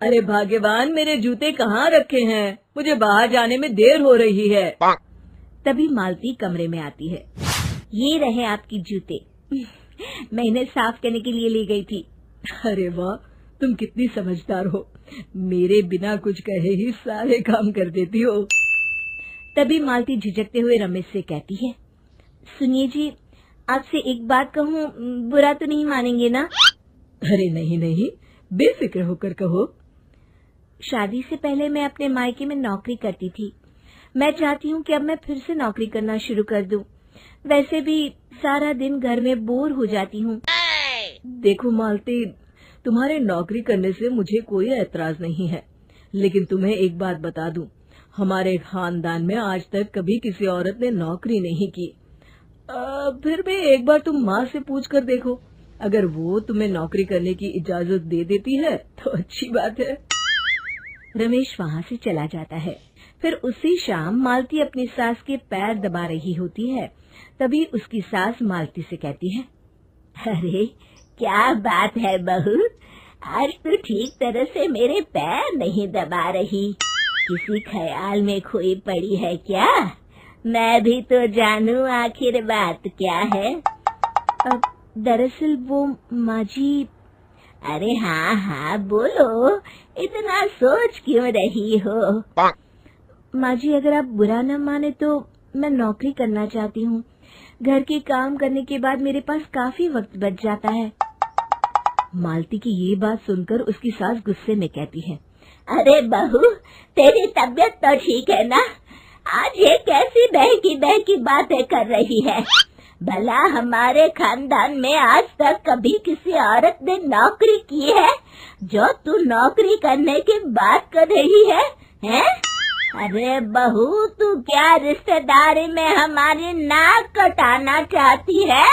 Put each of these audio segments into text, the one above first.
अरे भाग्यवान, मेरे जूते कहाँ रखे हैं? मुझे बाहर जाने में देर हो रही है। तभी मालती कमरे में आती है। ये रहे आपकी जूते। मैं इन्हें साफ करने के लिए ले गई थी। अरे वाह, तुम कितनी समझदार हो। मेरे बिना कुछ कहे ही सारे काम कर देती हो। तभी मालती झिझकते हुए रमेश से कहती है, सुनिए जी, आपसे एक बात कहूँ, बुरा तो नहीं मानेंगे ना? अरे नहीं नहीं, बेफिक्र होकर कहो। शादी से पहले मैं अपने मायके में नौकरी करती थी। मैं चाहती हूँ कि अब मैं फिर से नौकरी करना शुरू कर दूं। वैसे भी सारा दिन घर में बोर हो जाती हूँ। देखो मालती, तुम्हारे नौकरी करने से मुझे कोई ऐतराज नहीं है, लेकिन तुम्हें एक बात बता दूं, हमारे खानदान में आज तक कभी किसी औरत ने नौकरी नहीं की। फिर भी एक बार तुम माँ से पूछ कर देखो, अगर वो तुम्हें नौकरी करने की इजाजत दे देती है तो अच्छी बात है। रमेश वहाँ से चला जाता है। फिर उसी शाम मालती अपनी सास के पैर दबा रही होती है। तभी उसकी सास मालती से कहती है, अरे क्या बात है बहू, आज तो ठीक तरह से मेरे पैर नहीं दबा रही। किसी ख्याल में खोई पड़ी है क्या? मैं भी तो जानूं आखिर बात क्या है। अब दरअसल वो माँ जी। अरे हाँ हाँ बोलो, इतना सोच क्यों रही हो? माँ जी, अगर आप बुरा न माने तो मैं नौकरी करना चाहती हूँ। घर के काम करने के बाद मेरे पास काफी वक्त बच जाता है। मालती की ये बात सुनकर उसकी सास गुस्से में कहती है, अरे बहू, तेरी तबीयत तो ठीक है ना? आज ये कैसी बहकी बातें कर रही है? भला हमारे खानदान में आज तक कभी किसी औरत ने नौकरी की है जो तू नौकरी करने की बात कर रही है, हैं? अरे बहू, तू क्या रिश्तेदारी में हमारी नाक कटाना चाहती है?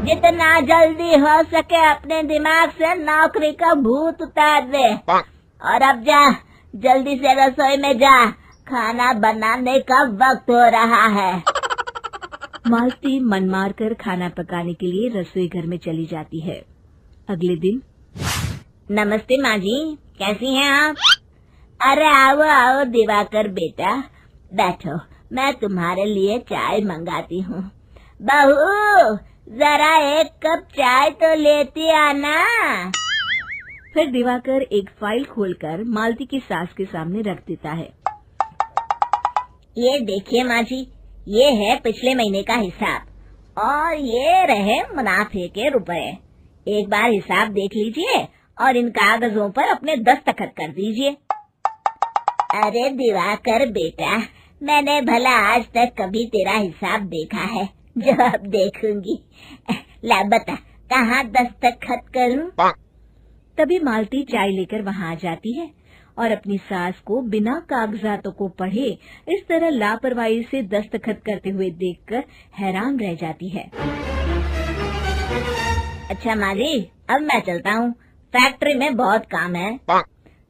जितना जल्दी हो सके अपने दिमाग से नौकरी का भूत उतार दे, और अब जा, जल्दी से रसोई में जा, खाना बनाने का वक्त हो रहा है। मालती मन मार कर खाना पकाने के लिए रसोई घर में चली जाती है। अगले दिन, नमस्ते माँ जी, कैसी हैं आप? अरे आओ आओ दिवाकर बेटा, बैठो, मैं तुम्हारे लिए चाय मंगाती हूँ। बहू, जरा एक कप चाय तो लेती आना। फिर दिवाकर एक फाइल खोलकर मालती की सास के सामने रख देता है। ये देखिए माँ जी, ये है पिछले महीने का हिसाब और ये रहे मुनाफे के रुपए। एक बार हिसाब देख लीजिए और इन कागजों पर अपने दस्तखत कर दीजिए। अरे दिवाकर बेटा, मैंने भला आज तक कभी तेरा हिसाब देखा है जो अब देखूंगी? ला बता, कहाँ दस्तखत करूं? तभी मालती चाय लेकर वहाँ आ जाती है और अपनी सास को बिना कागजातों को पढ़े इस तरह लापरवाही से दस्तखत करते हुए देखकर हैरान रह जाती है। अच्छा माली, अब मैं चलता हूँ, फैक्ट्री में बहुत काम है।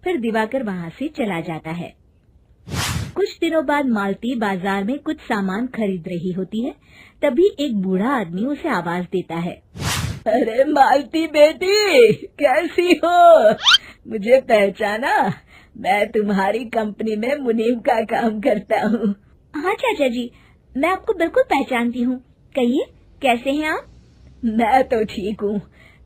फिर दिवाकर वहाँ से चला जाता है। कुछ दिनों बाद मालती बाजार में कुछ सामान खरीद रही होती है। तभी एक बूढ़ा आदमी उसे आवाज देता है, अरे मालती बेटी, कैसी हो? मुझे पहचाना? मैं तुम्हारी कंपनी में मुनीम का काम करता हूँ। हाँ चाचा जी, मैं आपको बिल्कुल पहचानती हूँ। कहिए, कैसे हैं आप? मैं तो ठीक हूँ।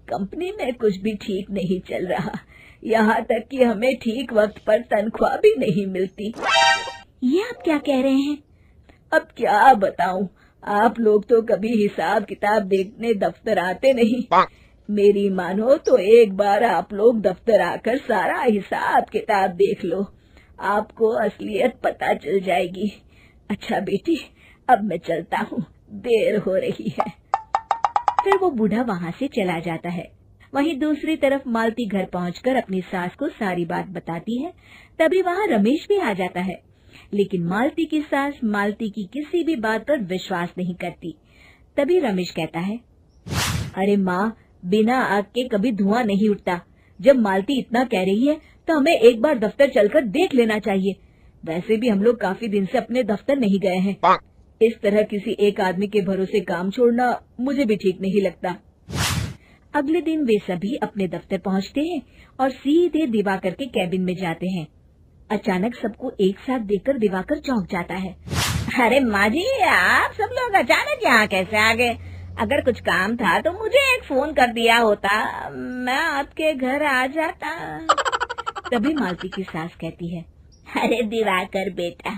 कंपनी में कुछ भी ठीक नहीं चल रहा, यहाँ तक कि हमें ठीक वक्त पर तनख्वाह भी नहीं मिलती। ये आप क्या कह रहे हैं? अब क्या बताऊँ, आप लोग तो कभी हिसाब किताब देखने दफ्तर आते नहीं। मेरी मानो तो एक बार आप लोग दफ्तर आकर सारा हिसाब किताब देख लो, आपको असलियत पता चल जाएगी। अच्छा बेटी, अब मैं चलता हूँ, देर हो रही है। फिर वो बूढ़ा वहाँ से चला जाता है। वहीं दूसरी तरफ मालती घर पहुंचकर अपनी सास को सारी बात बताती है। तभी वहाँ रमेश भी आ जाता है, लेकिन मालती की सास मालती की किसी भी बात पर विश्वास नहीं करती। तभी रमेश कहता है, अरे माँ, बिना आग के कभी धुआं नहीं उठता। जब मालती इतना कह रही है तो हमें एक बार दफ्तर चलकर देख लेना चाहिए। वैसे भी हम लोग काफी दिन से अपने दफ्तर नहीं गए हैं। इस तरह किसी एक आदमी के भरोसे काम छोड़ना मुझे भी ठीक नहीं लगता। अगले दिन वे सभी अपने दफ्तर पहुंचते हैं और सीधे दिवाकर के कैबिन में जाते हैं। अचानक सबको एक साथ देखकर दिवाकर चौंक जाता है। अरे माँ जी, आप सब लोग अचानक यहाँ कैसे आ गए? अगर कुछ काम था तो मुझे एक फोन कर दिया होता, मैं आपके घर आ जाता। तभी मालती की सास कहती है, अरे दिवाकर बेटा,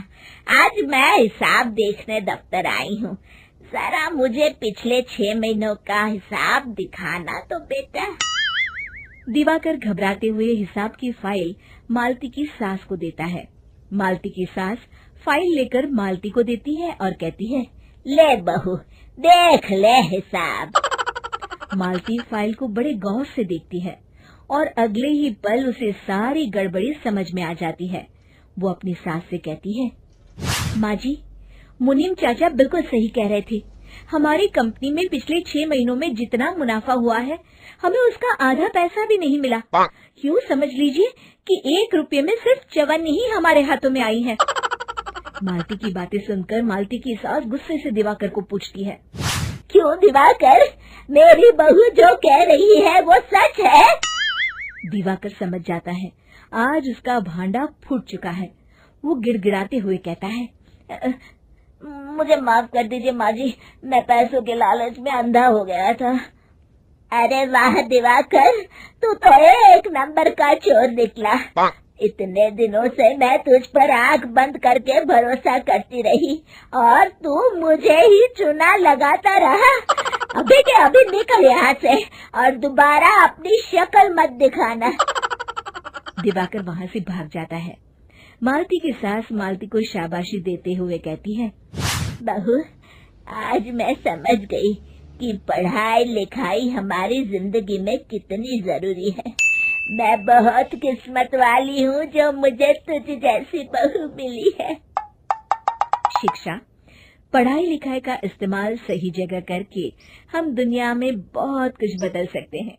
आज मैं हिसाब देखने दफ्तर आई हूँ, जरा मुझे पिछले 6 महीनों का हिसाब दिखाना तो बेटा। दिवाकर घबराते हुए हिसाब की फाइल मालती की सास को देता है। मालती की सास फाइल लेकर मालती को देती है और कहती है, ले बहू, देख ले हिसाब। मालती फाइल को बड़े गौर से देखती है और अगले ही पल उसे सारी गड़बड़ी समझ में आ जाती है। वो अपनी सास से कहती है, माँ जी, मुनीम चाचा बिल्कुल सही कह रहे थे। हमारी कंपनी में पिछले 6 महीनों में जितना मुनाफा हुआ है, हमें उसका आधा पैसा भी नहीं मिला। यूँ समझ लीजिए कि 1 रुपये में सिर्फ चवन्नी ही हमारे हाथों में आई है। मालती की बातें सुनकर मालती की सास गुस्से से दिवाकर को पूछती है, क्यों दिवाकर, मेरी बहू जो कह रही है वो सच है? दिवाकर समझ जाता है आज उसका भांडा फूट चुका है। वो गिड़गिड़ाते हुए कहता है, मुझे माफ कर दीजिए माँ जी, मैं पैसों के लालच में अंधा हो गया था। अरे वाह दिवाकर, तू तो 1 नंबर का चोर निकला। इतने दिनों से मैं तुझ पर आंख बंद करके भरोसा करती रही और तू मुझे ही चुना लगाता रहा। अभी के अभी निकल यहाँ से और दोबारा अपनी शक्ल मत दिखाना। दिवाकर वहाँ से भाग जाता है। मालती की सास मालती को शाबाशी देते हुए कहती है, बहू, आज मैं समझ गई कि पढ़ाई लिखाई हमारी जिंदगी में कितनी जरूरी है। मैं बहुत किस्मत वाली हूँ जो मुझे तुझ जैसी बहू मिली है। शिक्षा, पढ़ाई लिखाई का इस्तेमाल सही जगह करके हम दुनिया में बहुत कुछ बदल सकते हैं।